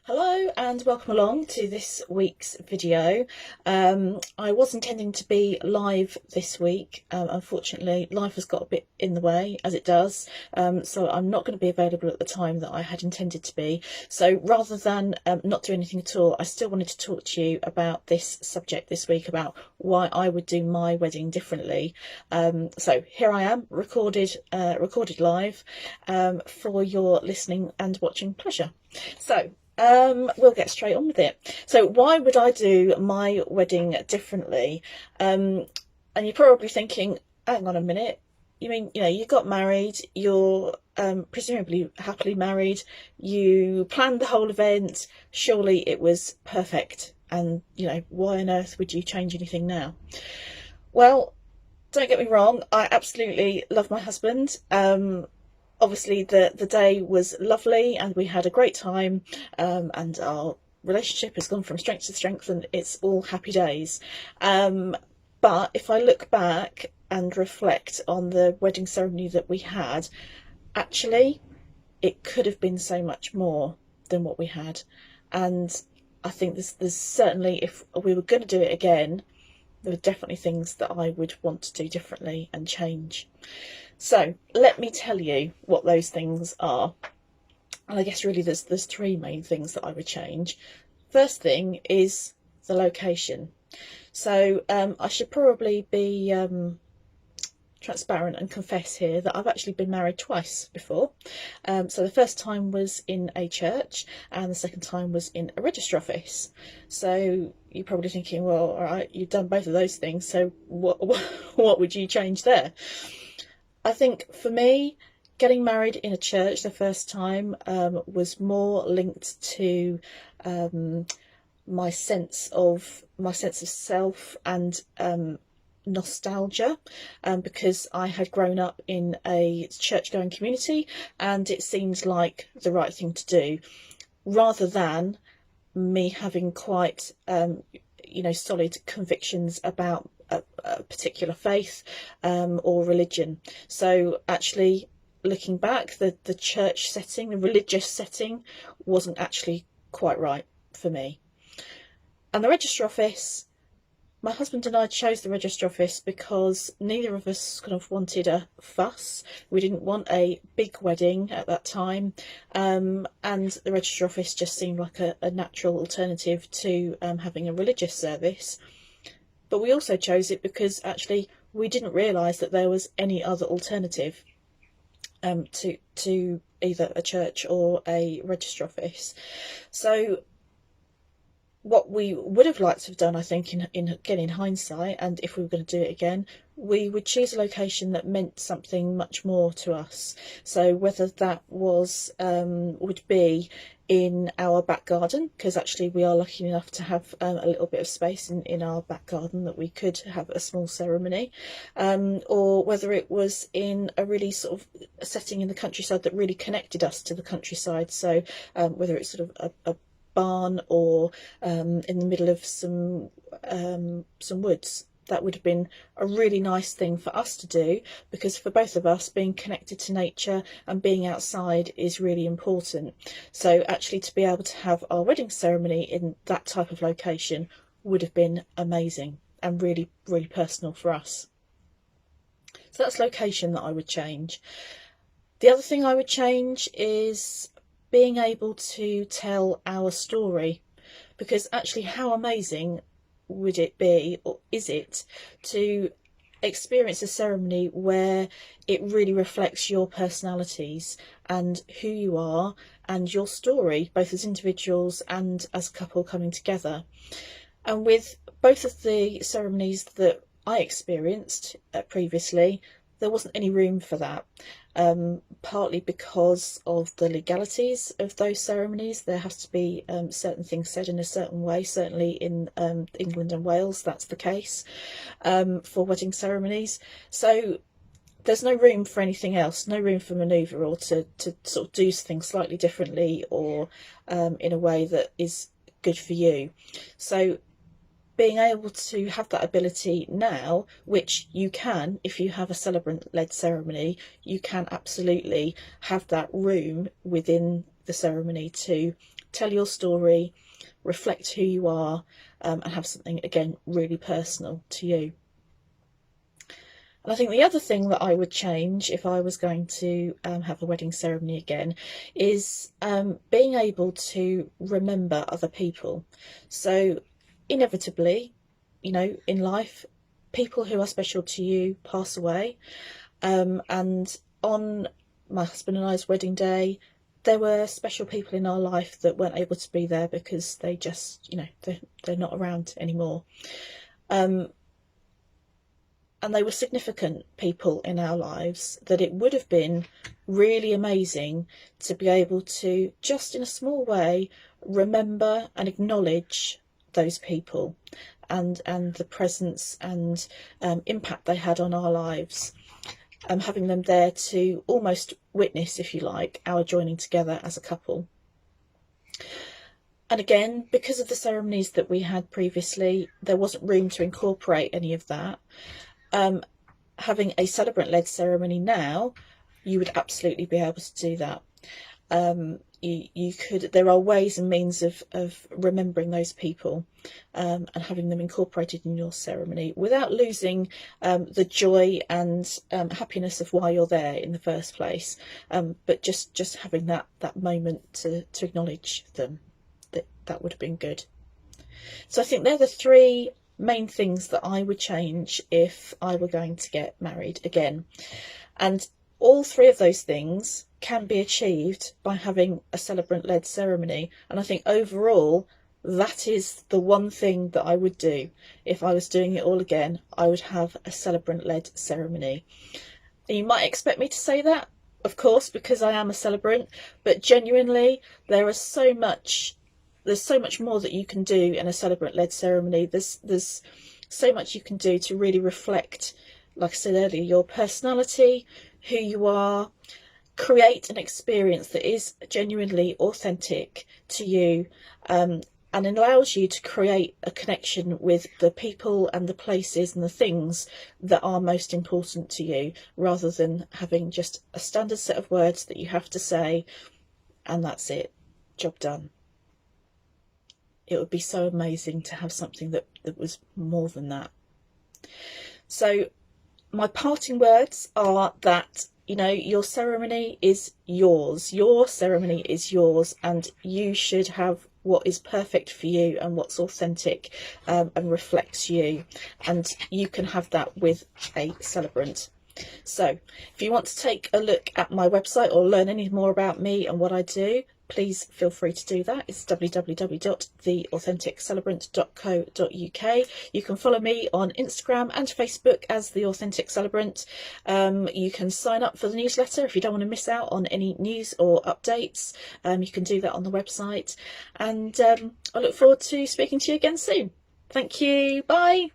Hello and welcome along to this week's video. I was intending to be live this week. Unfortunately, life has got a bit in the way, as it does, so I'm not going to be available at the time that I had intended to be. So rather than not do anything at all, I still wanted to talk to you about this subject this week, about why I would do my wedding differently. So here I am, recorded live, for your listening and watching pleasure. So we'll get straight on with it. So why would I do my wedding differently? And you're probably thinking, hang on a minute, you mean, you got married, you're presumably happily married, you planned the whole event, surely it was perfect, and why on earth would you change anything now? Well, don't get me wrong, I absolutely love my husband. Obviously the day was lovely and we had a great time, and our relationship has gone from strength to strength and it's all happy days. But if I look back and reflect on the wedding ceremony that we had, actually it could have been so much more than what we had. And I think there's certainly, if we were going to do it again, there were definitely things that I would want to do differently and change. So let me tell you what those things are. And I guess really there's three main things that I would change. First thing is the location. So I should probably be transparent and confess here that I've actually been married twice before. So the first time was in a church and the second time was in a register office. So you're probably thinking, well, all right, you've done both of those things, so what would you change there? I think for me, getting married in a church the first time was more linked to my sense of self and nostalgia, because I had grown up in a church-going community and it seemed like the right thing to do, rather than me having quite solid convictions about a particular faith or religion. So actually, looking back, the church setting, the religious setting, wasn't actually quite right for me. And the register office, my husband and I chose the register office because neither of us kind of wanted a fuss. We didn't want a big wedding at that time, and the register office just seemed like a natural alternative to having a religious service. But we also chose it because actually we didn't realise that there was any other alternative to either a church or a register office. So what we would have liked to have done, I think, in hindsight, and if we were going to do it again, we would choose a location that meant something much more to us. So whether that was would be in our back garden, because actually we are lucky enough to have a little bit of space in our back garden that we could have a small ceremony, or whether it was in a really sort of setting in the countryside that really connected us to the countryside. So whether it's sort of a barn or in the middle of some woods. That would have been a really nice thing for us to do, because for both of us, being connected to nature and being outside is really important. So actually to be able to have our wedding ceremony in that type of location would have been amazing and really, really personal for us. So that's location that I would change. The other thing I would change is being able to tell our story, because actually how amazing would it be, or is it, to experience a ceremony where it really reflects your personalities and who you are and your story, both as individuals and as a couple coming together. And with both of the ceremonies that I experienced previously, there wasn't any room for that, partly because of the legalities of those ceremonies. There has to be certain things said in a certain way. Certainly in England and Wales, that's the case for wedding ceremonies. So there's no room for anything else, no room for manoeuvre or to sort of do things slightly differently or in a way that is good for you. So being able to have that ability now, which you can if you have a celebrant-led ceremony, you can absolutely have that room within the ceremony to tell your story, reflect who you are, and have something, again, really personal to you. And I think the other thing that I would change if I was going to have a wedding ceremony again is being able to remember other people. So inevitably, you know, in life, people who are special to you pass away. And on my husband and I's wedding day, there were special people in our life that weren't able to be there because they just, you know, they're not around anymore. And they were significant people in our lives that it would have been really amazing to be able to, just in a small way, remember and acknowledge those people and the presence and impact they had on our lives. Having them there to almost witness, if you like, our joining together as a couple. And again, because of the ceremonies that we had previously, there wasn't room to incorporate any of that. Having a celebrant-led ceremony now, you would absolutely be able to do that. You could. There are ways and means of remembering those people and having them incorporated in your ceremony without losing the joy and happiness of why you're there in the first place. But just having that moment to acknowledge them, that would have been good. So I think they're the three main things that I would change if I were going to get married again. And all three of those things can be achieved by having a celebrant-led ceremony. And I think overall, that is the one thing that I would do. If I was doing it all again, I would have a celebrant-led ceremony. And you might expect me to say that, of course, because I am a celebrant, but genuinely, there's so much more that you can do in a celebrant-led ceremony. There's so much you can do to really reflect, like I said earlier, your personality, who you are, create an experience that is genuinely authentic to you, and allows you to create a connection with the people and the places and the things that are most important to you, rather than having just a standard set of words that you have to say and that's it, job done. It would be so amazing to have something that was more than that. So my parting words are that, you know, your ceremony is yours. Your ceremony is yours, and you should have what is perfect for you and what's authentic and reflects you. And you can have that with a celebrant. So if you want to take a look at my website or learn any more about me and what I do, please feel free to do that. It's www.theauthenticcelebrant.co.uk. You can follow me on Instagram and Facebook as The Authentic Celebrant. You can sign up for the newsletter if you don't want to miss out on any news or updates. You can do that on the website. And I look forward to speaking to you again soon. Thank you. Bye.